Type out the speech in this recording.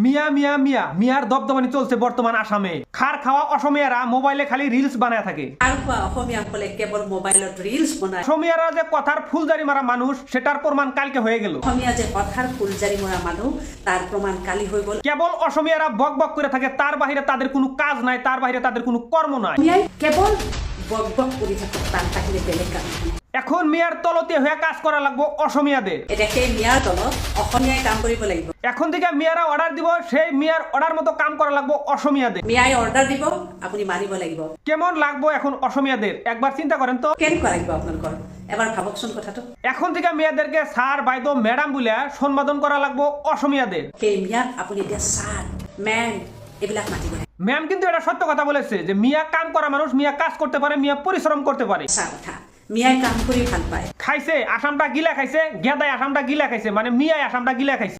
মিয়া মিয়া মিয়া মিয়ার দবদবানি চলছে বর্তমান আসামে। খার খাওয়া অসমীয়ারা মোবাইলে খালি রিলস বানায় থাকে। আর অসমীয়াসকলে কেবল মোবাইলত রিলস বনায়। অসমীয়ারা যে কথার ফুলজারি মারা মানুষ সেটার প্রমাণ কালকে হয়ে গেল। অসমীয়া যে কথার ফুলজারি মরা মানুষ তার প্রমাণ কালি হয়ে গেল। কেবল অসমীয়ারা বক বক করে থাকে, তার বাহিরে তাদের কোনো কাজ নাই, তার বাহিরে তাদের কোনো কর্ম নাই। অসমীয়াই কেবল বক বক করে থাকে, তার বাহিরে বেলেগ কাম নাই। এখন মিয়ার তলতে হয়ে কাজ করা লাগবো অসমীয়াদের। এটা সেই মিয়ার দলত অসমীয়াই কাম কৰিব লাগিব। এখন থেকে মিয়ারা অর্ডার দিব, সেই মিয়ার অর্ডার মতো কাম করা লাগবো অসমীয়াদের। মিয়াই অর্ডার দিব, আপুনি মানিব লাগিব। কেমন লাগবো এখন অসমীয়াদের একবার চিন্তা করেন তো। কেনেকুৱা লাগিব আপোনালোকৰ এবাৰ ভাবকচোন কথাটো। এখন থেকে মেয়েদেরকে স্যার বাইদো ম্যাডাম বলে সম্বোধন করা লাগবো অসমীয়াদের। সেই মিয়াক আপুনি এতিয়া স্যার মেম এইবিলাক মাতিব লাগিব। ম্যাম কিন্তু এটা সত্য কথা বলেছে যে মিয়া কাম করা মানুষ, মিয়া কাজ করতে পারে, মিয়া পরিশ্রম করতে পারে। সঁচা কথা, মিয়াই কাম কৰি ভাল পায়। খাইছে আসামটা গিলা খাইছে, গেদাই আসামটা গিলা খাইছে, মানে মিয়াই আসামটা গিলা খাইছে।